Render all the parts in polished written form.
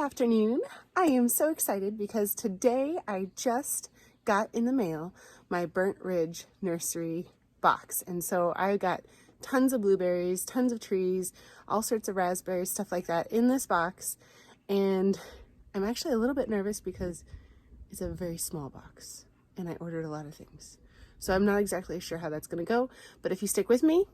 afternoon. I am so excited because today I just got in the mail my Burnt Ridge Nursery box. And so I got tons of blueberries, tons of trees, all sorts of raspberries, stuff like that in this box. And I'm actually a little bit nervous because it's a very small box and I ordered a lot of things. So I'm not exactly sure how that's going to go, but if you stick with me,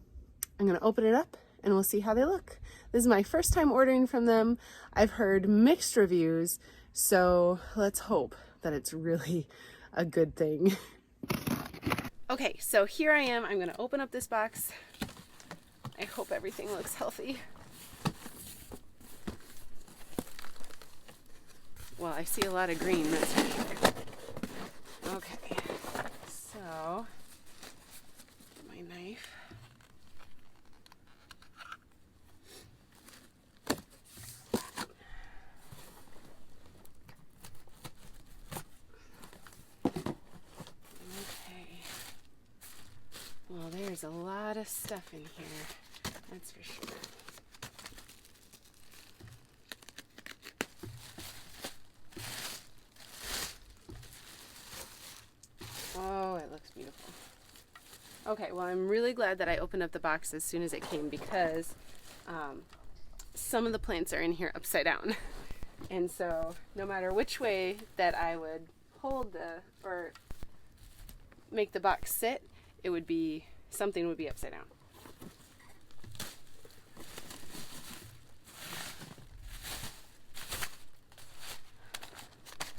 I'm going to open it up and we'll see how they look. This is my first time ordering from them. I've heard mixed reviews, so let's hope that it's really a good thing. Okay, so here I am. I'm going to open up this box. I hope everything looks healthy. Well, I see a lot of green, that's for sure. Okay, so my knife. Well, there's a lot of stuff in here, that's for sure. Oh, it looks beautiful. Okay, well, I'm really glad that I opened up the box as soon as it came because some of the plants are in here upside down. And so no matter which way that I would hold or make the box sit, it would be, something would be upside down.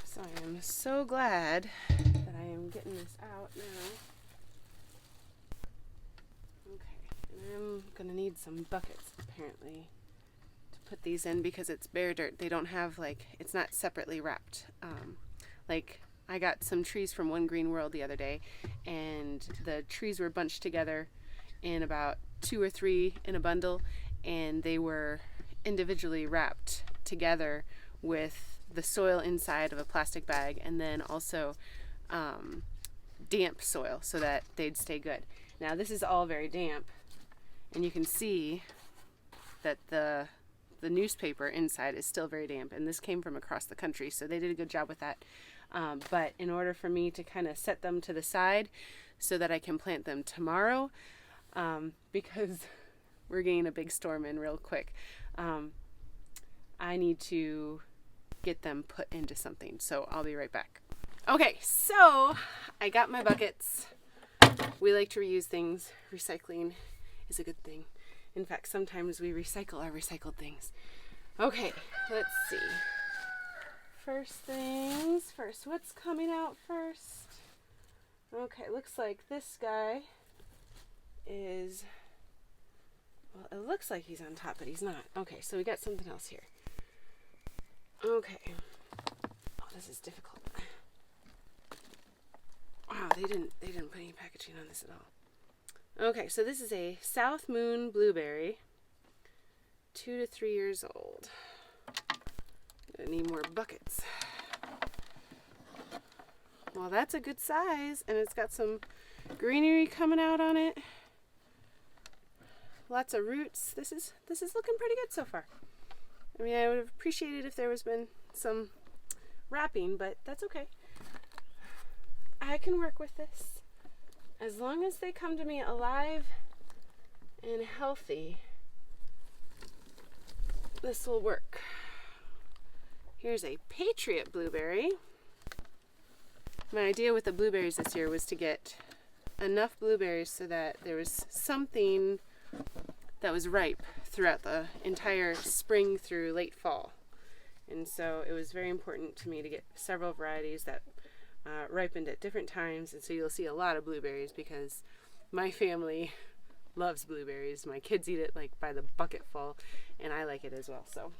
So I am so glad that I am getting this out now. Okay, and I'm gonna need some buckets apparently to put these in because it's bare dirt. They don't have it's not separately wrapped. I got some trees from One Green World the other day, and the trees were bunched together in about 2 or 3 in a bundle, and they were individually wrapped together with the soil inside of a plastic bag, and then also damp soil so that they'd stay good. Now this is all very damp, and you can see that the newspaper inside is still very damp, and this came from across the country, so they did a good job with that. But in order for me to kind of set them to the side so that I can plant them tomorrow, because we're getting a big storm in real quick, I need to get them put into something. So I'll be right back. Okay, so I got my buckets. We like to reuse things. Recycling is a good thing. In fact, sometimes we recycle our recycled things. Okay, let's see. First things first. What's coming out first? Okay, looks like this guy is, well, it looks like he's on top, but he's not. Okay, so we got something else here. Okay. Oh, this is difficult. Wow, they didn't put any packaging on this at all. Okay, so this is a South Moon blueberry, 2 to 3 years old. I need more buckets. Well, that's a good size, and it's got some greenery coming out on it. Lots of roots. This is looking pretty good so far. I mean, I would have appreciated if there was been some wrapping, but that's okay. I can work with this. As long as they come to me alive and healthy, this will work. Here's a Patriot blueberry. My idea with the blueberries this year was to get enough blueberries so that there was something that was ripe throughout the entire spring through late fall. And so it was very important to me to get several varieties that ripened at different times. And so you'll see a lot of blueberries because my family loves blueberries. My kids eat it by the bucket full, and I like it as well. So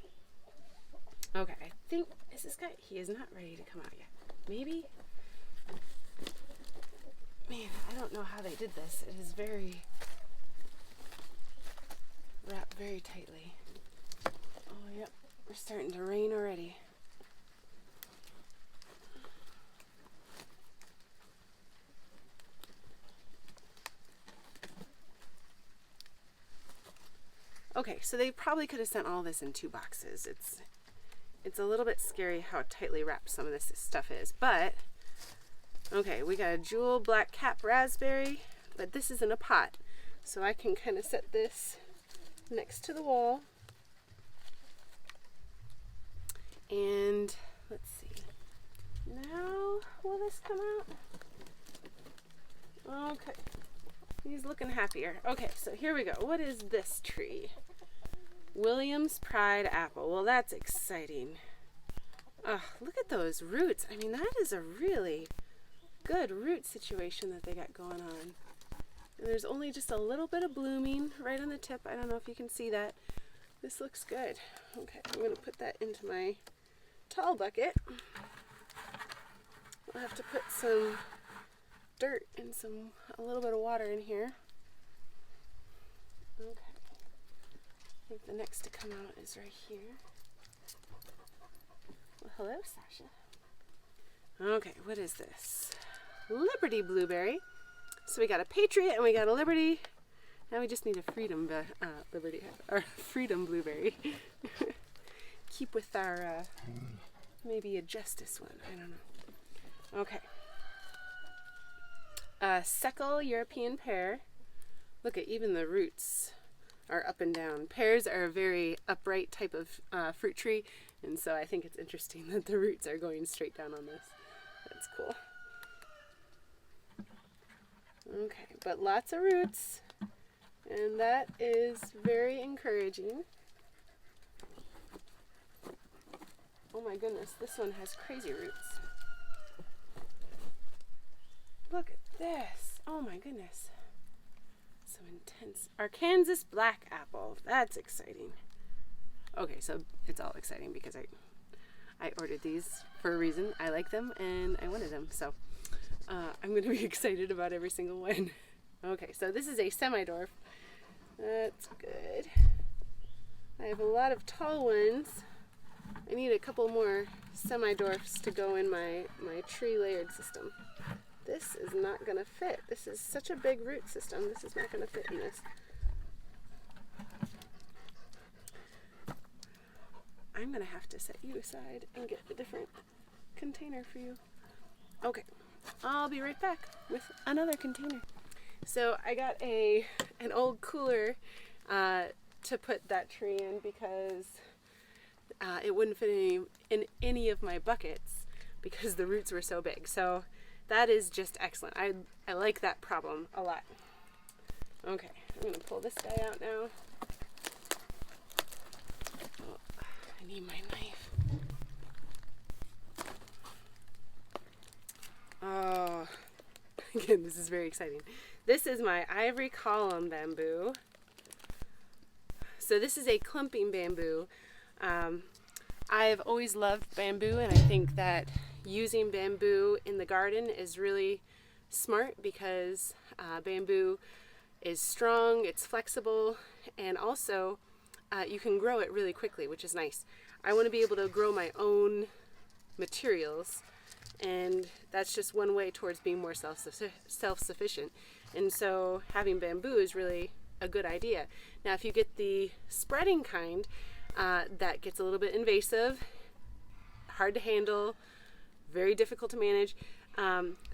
okay, I think, is this guy? He is not ready to come out yet. Maybe? Man, I don't know how they did this. It is very wrapped very tightly. Oh, yep. We're starting to rain already. Okay, so they probably could have sent all this in 2 boxes. It's a little bit scary how tightly wrapped some of this stuff is, but okay, we got a jewel black cap raspberry, but this is in a pot, so I can kind of set this next to the wall. And let's see, now will this come out? Okay, he's looking happier. Okay, so here we go. What is this tree? Williams Pride apple. Well, that's exciting. Oh, look at those roots. I mean, that is a really good root situation that they got going on. And there's only just a little bit of blooming right on the tip. I don't know if you can see that. This looks good. Okay, I'm going to put that into my tall bucket. I'll have to put some dirt and a little bit of water in here. Okay. I think the next to come out is right here. Well, hello, Sasha. Okay, what is this? Liberty blueberry. So we got a Patriot and we got a Liberty. Now we just need a Freedom Liberty or Freedom blueberry. Keep with our maybe a Justice one. I don't know. Okay. Seckel European pear. Look at even the roots are up and down. Pears are a very upright type of fruit tree, and so I think it's interesting that the roots are going straight down on this. That's cool. Okay, but lots of roots, and that is very encouraging. Oh my goodness, this one has crazy roots. Look at this. Oh my goodness. So intense. Arkansas black apple. That's exciting. Okay, so it's all exciting because I ordered these for a reason. I like them and I wanted them. So I'm going to be excited about every single one. Okay, so this is a semi-dwarf. That's good. I have a lot of tall ones. I need a couple more semi-dwarfs to go in my tree layered system. This is not going to fit. This is such a big root system. This is not going to fit in this. I'm going to have to set you aside and get a different container for you. Okay, I'll be right back with another container. So I got an old cooler to put that tree in because it wouldn't fit in any of my buckets because the roots were so big. So that is just excellent. I like that problem a lot. Okay, I'm going to pull this guy out now. Oh, I need my knife. Oh, again, this is very exciting. This is my ivory column bamboo. So this is a clumping bamboo. I've always loved bamboo, and I think that using bamboo in the garden is really smart because bamboo is strong, it's flexible, and also you can grow it really quickly, which is nice. I want to be able to grow my own materials, and that's just one way towards being more self-sufficient. And so having bamboo is really a good idea. Now if you get the spreading kind, that gets a little bit invasive, hard to handle, very difficult to manage.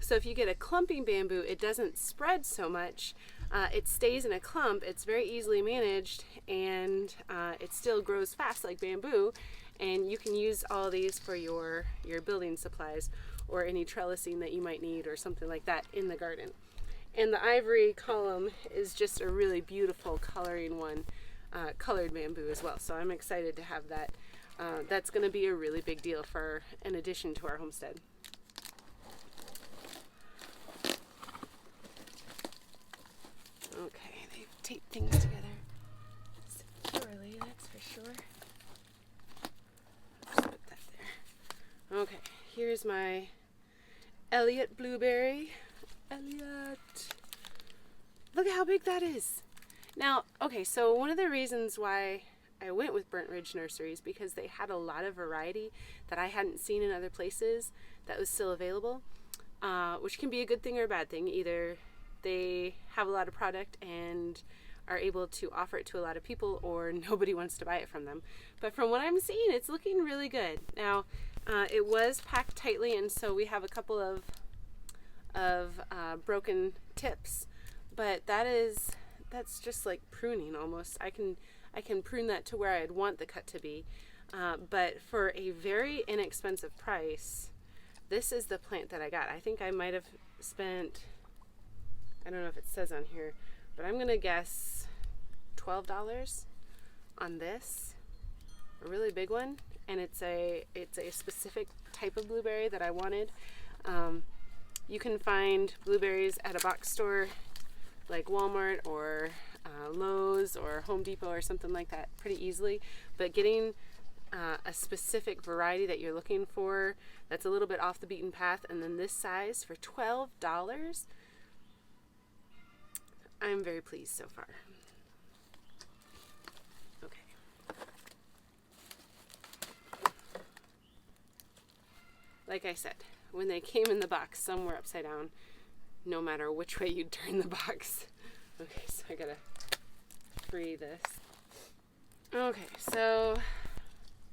So if you get a clumping bamboo, it doesn't spread so much. It stays in a clump. It's very easily managed, and it still grows fast like bamboo. And you can use all these for your building supplies or any trellising that you might need or something like that in the garden. And the ivory column is just a really beautiful coloring one, colored bamboo as well. So I'm excited to have that. That's going to be a really big deal for an addition to our homestead. Okay, they've taped things together securely, that's for sure. Just put that there. Okay, here's my Elliott blueberry. Elliott. Look at how big that is. Now, okay, so one of the reasons why I went with Burnt Ridge Nursery is because they had a lot of variety that I hadn't seen in other places that was still available, which can be a good thing or a bad thing. Either they have a lot of product and are able to offer it to a lot of people, or nobody wants to buy it from them. But from what I'm seeing, it's looking really good. Now, it was packed tightly, and so we have a couple of broken tips, but that's just like pruning almost. I can prune that to where I'd want the cut to be, but for a very inexpensive price, this is the plant that I got. I think I might have spent, I don't know if it says on here, but I'm gonna guess $12 on this, a really big one, and it's a specific type of blueberry that I wanted. You can find blueberries at a box store like Walmart or Lowe's or Home Depot or something like that pretty easily, but getting a specific variety that you're looking for that's a little bit off the beaten path, and then this size for $12, I'm very pleased so far. Okay. Like I said, when they came in the box, some were upside down, no matter which way you turn the box. Okay, so I gotta free this. Okay, so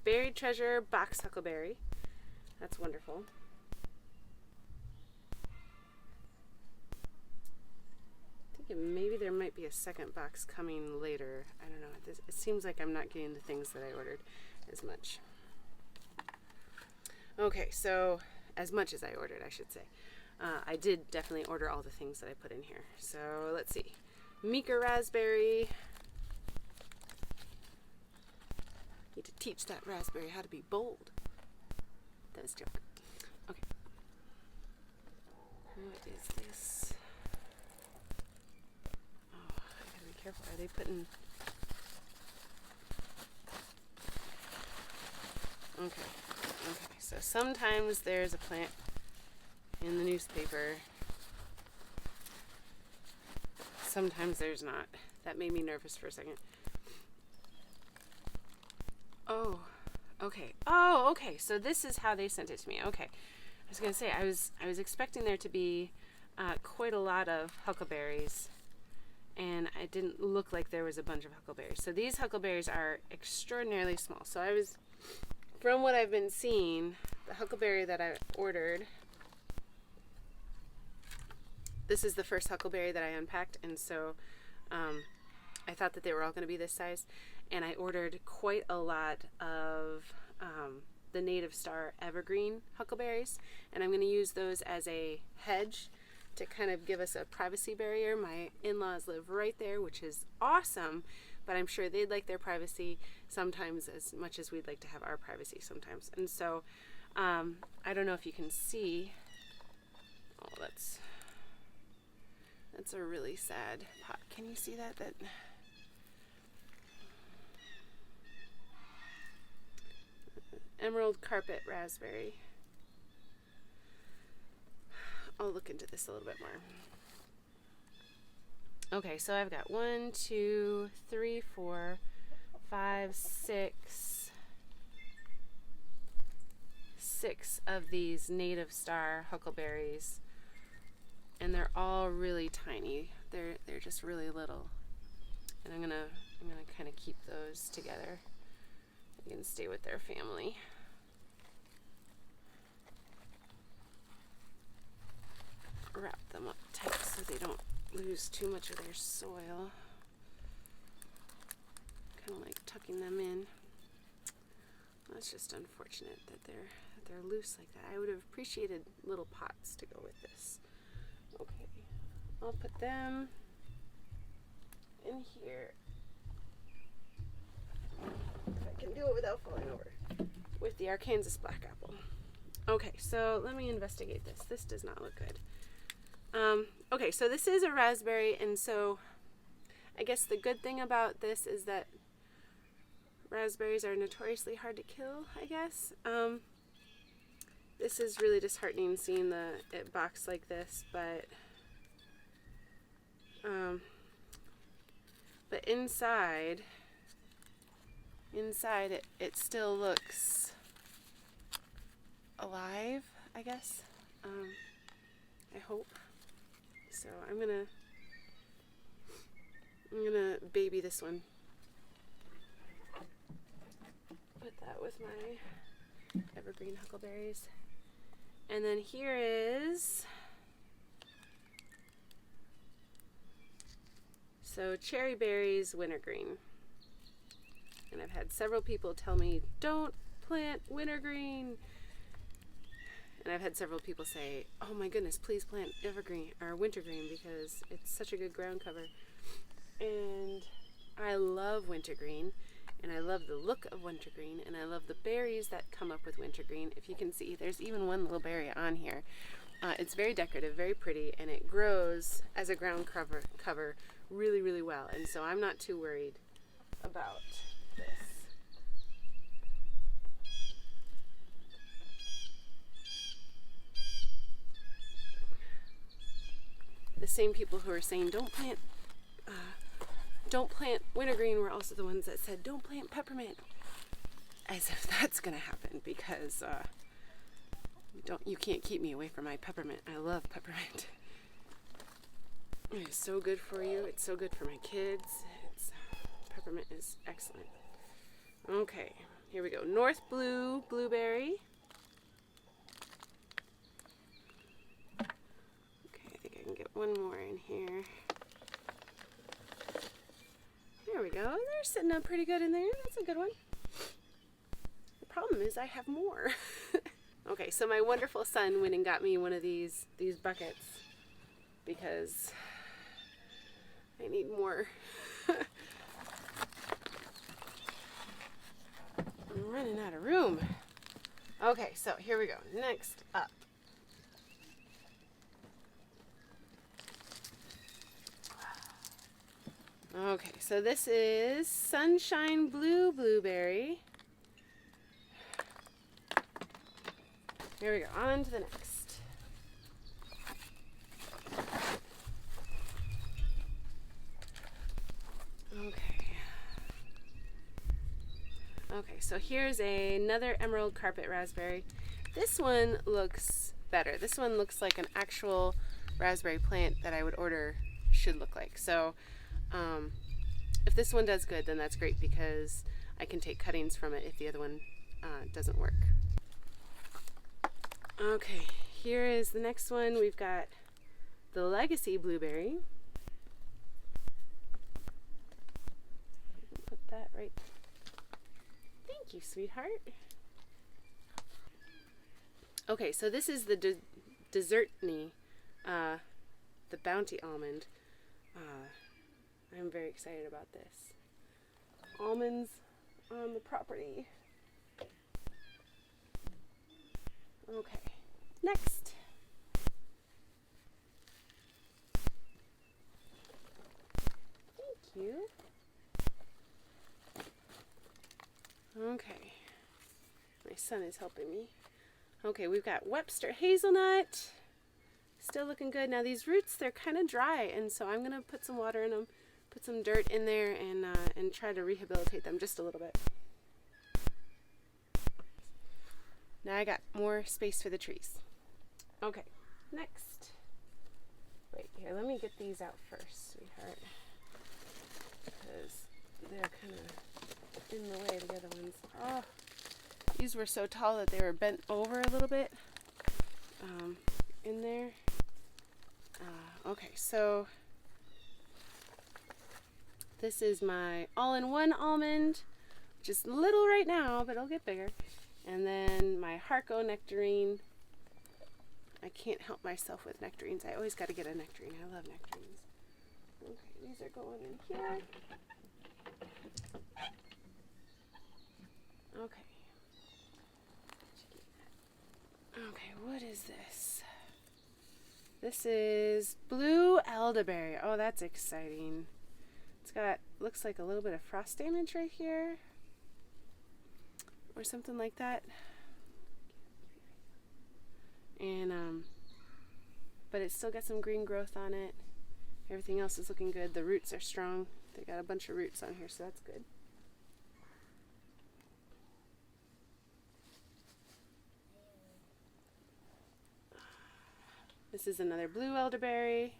Buried Treasure box huckleberry. That's wonderful. I think maybe there might be a second box coming later. I don't know. It seems like I'm not getting the things that I ordered as much. Okay, so as much as I ordered, I should say. I did definitely order all the things that I put in here. So let's see. Meeker raspberry. Need to teach that raspberry how to be bold. That was a joke. Okay. What is this? Oh, I gotta be careful. Are they putting... Okay. Okay, so sometimes there's a plant in the newspaper. Sometimes there's not. That made me nervous for a second. Oh, okay. Oh, okay. So this is how they sent it to me. Okay. I was gonna say I was expecting there to be quite a lot of huckleberries, and it didn't look like there was a bunch of huckleberries. So these huckleberries are extraordinarily small. So from what I've been seeing, the huckleberry that I ordered, this is the first huckleberry that I unpacked, and so I thought that they were all going to be this size, and I ordered quite a lot of the Native Star Evergreen huckleberries, and I'm going to use those as a hedge to kind of give us a privacy barrier. My in-laws live right there, which is awesome, but I'm sure they'd like their privacy sometimes as much as we'd like to have our privacy sometimes. And so I don't know if you can see. Oh, that's a really sad pot. Can you see that? Emerald carpet raspberry. I'll look into this a little bit more. Okay, so I've got 1, 2, 3, 4, 5, 6 of these Native Star huckleberries, and they're all really tiny. They're just really little, and I'm gonna kind of keep those together. They can stay with their family. Wrap them up tight so they don't lose too much of their soil. Kind of like tucking them in. Well, it's just unfortunate that they're loose like that. I would have appreciated little pots to go with this. Okay, I'll put them in here. If I can do it without falling over. With the Arkansas black apple. Okay, so let me investigate this. This does not look good. Okay, so this is a raspberry, and so I guess the good thing about this is that raspberries are notoriously hard to kill, I guess. This is really disheartening seeing it boxed like this, but inside it still looks alive, I guess. I hope. So I'm gonna I'm gonna baby this one. Put that with my evergreen huckleberries. And then here is, so cherry berries wintergreen. And I've had several people tell me, don't plant wintergreen. And I've had several people say, oh my goodness, please plant evergreen or wintergreen because it's such a good ground cover. And I love wintergreen, and I love the look of wintergreen, and I love the berries that come up with wintergreen. If you can see, there's even one little berry on here. It's very decorative, very pretty, and it grows as a ground cover really, really well. And so I'm not too worried about this. The same people who are saying don't plant wintergreen were also the ones that said don't plant peppermint, as if that's gonna happen, because you can't keep me away from my peppermint. I love peppermint. It is so good for you. It's so good for my kids. Peppermint is excellent. Okay, here we go. North Blue blueberry. Can get one more in here. There we go. They're sitting up pretty good in there. That's a good one. The problem is I have more. Okay, so my wonderful son went and got me one of these buckets because I need more. I'm running out of room. Okay, so here we go. Next up. Okay, so this is Sunshine Blue blueberry. Here we go, on to the next. Okay, so here's another emerald carpet raspberry. This one looks better. This one looks like an actual raspberry plant that I would order should look like. So if this one does good, then that's great because I can take cuttings from it if the other one doesn't work. Okay, here is the next one. We've got the Legacy blueberry. Put that right. Thank you, sweetheart. Okay, so this is the Desertney, the Bounty almond. I'm very excited about this. Almonds on the property. Okay, next. Thank you. Okay, my son is helping me. Okay, we've got Webster hazelnut. Still looking good. Now these roots, they're kind of dry, and so I'm gonna put some water in them, put some dirt in there, and try to rehabilitate them just a little bit. Now I got more space for the trees. Okay, next. Wait, here, let me get these out first, sweetheart, because they're kind of in the way of the other ones. Oh, these were so tall that they were bent over a little bit in there. Okay, so this is my all-in-one almond, which is little right now, but it'll get bigger. And then my Harco nectarine. I can't help myself with nectarines. I always got to get a nectarine. I love nectarines. Okay, these are going in here. Okay. Okay, what is this? This is blue elderberry. Oh, that's exciting. It's got, looks like a little bit of frost damage right here, or something like that. And but it's still got some green growth on it. Everything else is looking good. The roots are strong. They got a bunch of roots on here, so that's good. This is another blue elderberry.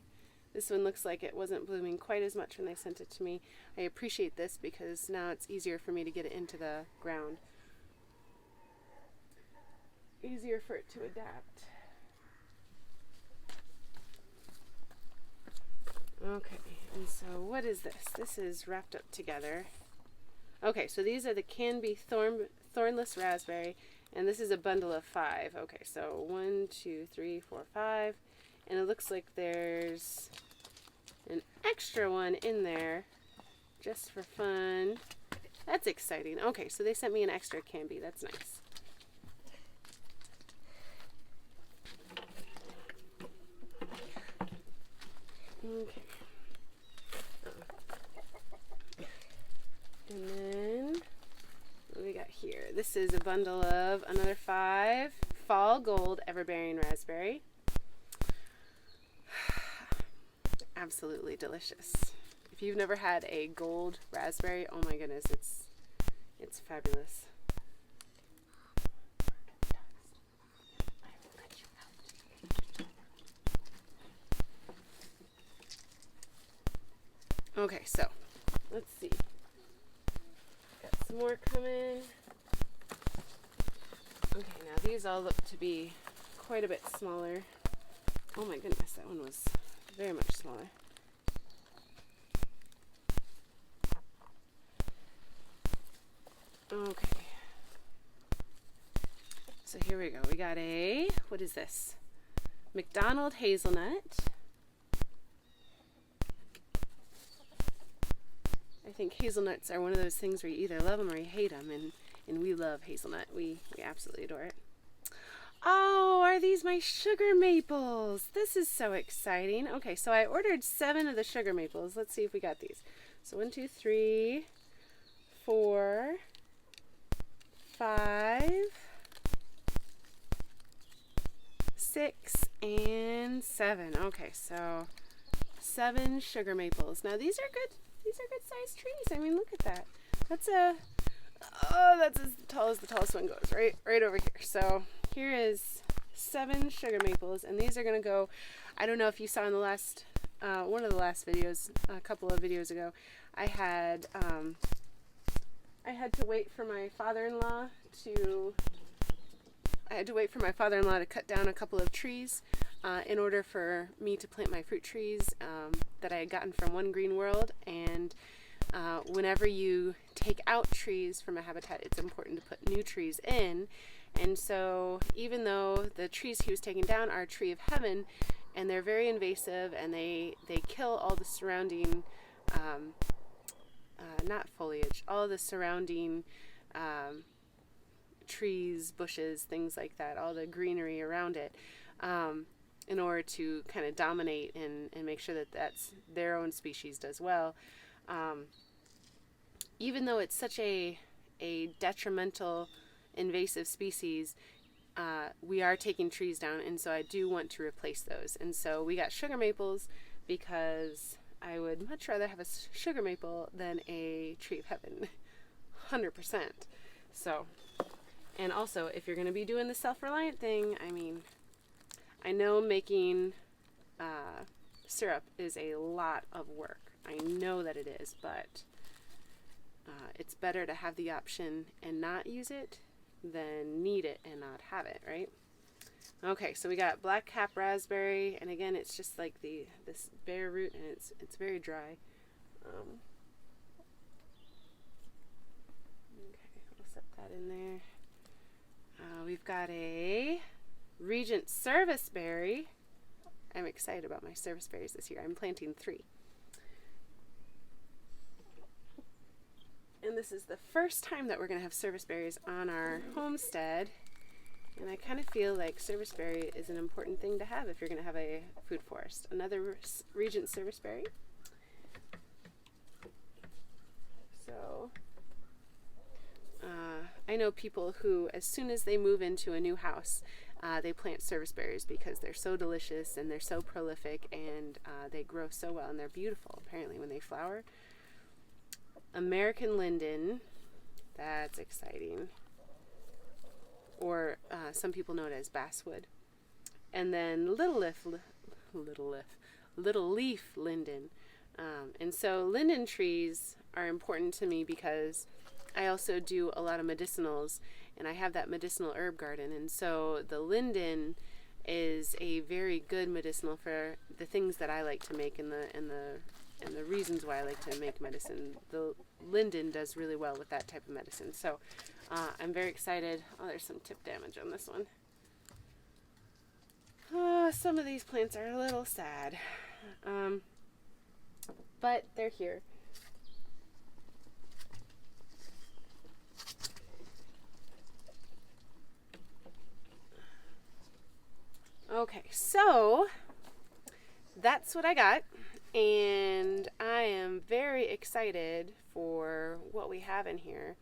This one looks like it wasn't blooming quite as much when they sent it to me. I appreciate this because now it's easier for me to get it into the ground. Easier for it to adapt. Okay, and so what is this? This is wrapped up together. Okay, so these are the Canby Thornless Raspberry, and this is a bundle of 5. Okay, so 1, 2, 3, 4, 5, and it looks like there's an extra one in there just for fun. That's exciting. Okay, so they sent me an extra Canby. That's nice. Okay. And then, what do we got here? This is a bundle of another 5 Fall Gold Everbearing Raspberry. Absolutely delicious. If you've never had a gold raspberry, oh my goodness, it's fabulous. Okay, so let's see. Got some more coming. Okay, now these all look to be quite a bit smaller. Oh my goodness, that one was very much smaller. Okay. So here we go. We got a, what is this? McDonald hazelnut. I think hazelnuts are one of those things where you either love them or you hate them, and we love hazelnut. We absolutely adore it. Oh, are these my sugar maples? This is so exciting. Okay, so I ordered 7 of the sugar maples. Let's see if we got these. So 1, 2, 3, 4, 5, 6, and 7. Okay, so 7 sugar maples. Now these are good. These are good sized trees. I mean, look at that. That's as tall as the tallest one goes, right over here. So here is 7 sugar maples, and these are gonna go. I don't know if you saw in the last one of the last videos, a couple of videos ago, I had to wait for my father-in-law to. I had to wait for my father-in-law to cut down a couple of trees in order for me to plant my fruit trees that I had gotten from One Green World. And whenever you take out trees from a habitat, it's important to put new trees in. And so even though the trees he was taking down are a tree of heaven, and they're very invasive, and they kill all the surrounding, not foliage, all the surrounding trees, bushes, things like that, all the greenery around it, in order to kind of dominate and make sure that that's their own species does well. Even though it's such a detrimental invasive species, we are taking trees down, and so I do want to replace those. And so we got sugar maples because I would much rather have a sugar maple than a tree of heaven, 100%. So, and also, if you're going to be doing the self-reliant thing, I mean, I know making syrup is a lot of work. I know that it is, but it's better to have the option and not use it than need it and not have it, right? Okay, so we got black cap raspberry, and again, it's just like this bare root, and it's very dry. Okay, we'll set that in there. We've got a Regent service berry. I'm excited about my service berries this year. I'm planting 3. And this is the first time that we're going to have service berries on our homestead. And I kind of feel like service berry is an important thing to have if you're going to have a food forest. Another Regent service berry. So I know people who, as soon as they move into a new house, they plant service berries because they're so delicious and they're so prolific, and they grow so well, and they're beautiful apparently when they flower. American linden, that's exciting. Or some people know it as basswood. And then little little leaf linden. And so linden trees are important to me because I also do a lot of medicinals, and I have that medicinal herb garden. And so the linden is a very good medicinal for the things that I like to make, and the reasons why I like to make medicine. The linden does really well with that type of medicine. So I'm very excited. Oh, there's some tip damage on this one. Some of these plants are a little sad, but they're here. Okay, so that's what I got, and I am very excited for what we have in here.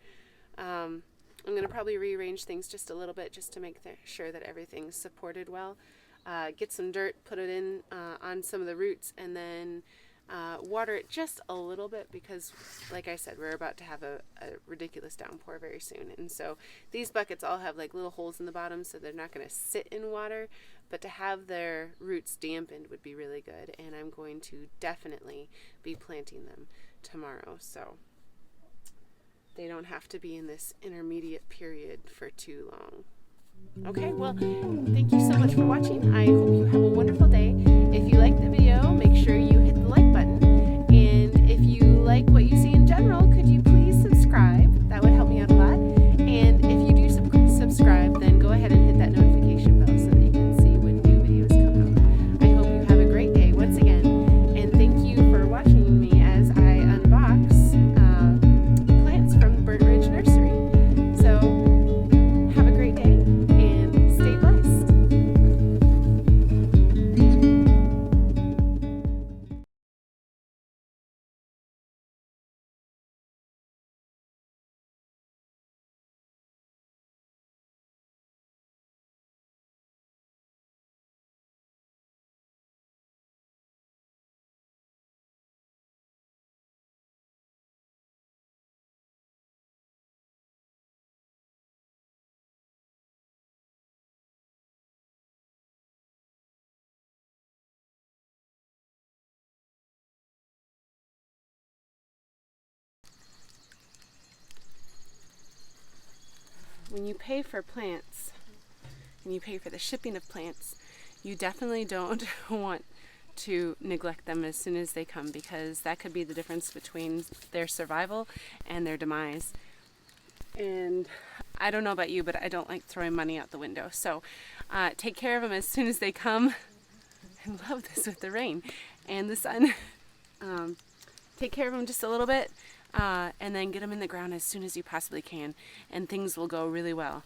I'm going to probably rearrange things just a little bit just to make sure that everything's supported well. Get some dirt, put it in on some of the roots, and then water it just a little bit because, like I said, we're about to have a ridiculous downpour very soon. And so these buckets all have like little holes in the bottom, so they're not going to sit in water, but to have their roots dampened would be really good. And I'm going to definitely be planting them tomorrow, so they don't have to be in this intermediate period for too long. Okay, well, thank you so much for watching. I hope you have a wonderful day. If you liked the video, make sure you hit the like button. And if you like what you see in general, could you please subscribe? That would help me out a lot. And if you do subscribe, then go ahead and hit that notification bell so that you can see when new videos come out. I hope you have a great day once again. And thank you for watching me as I unbox plants from the Burnt Ridge Nursery. So have a great day. Stay blessed. When you pay for plants and you pay for the shipping of plants, you definitely don't want to neglect them as soon as they come, because that could be the difference between their survival and their demise. And I don't know about you, but I don't like throwing money out the window. So take care of them as soon as they come. I love this with the rain and the sun. Take care of them just a little bit. And then get them in the ground as soon as you possibly can, and things will go really well.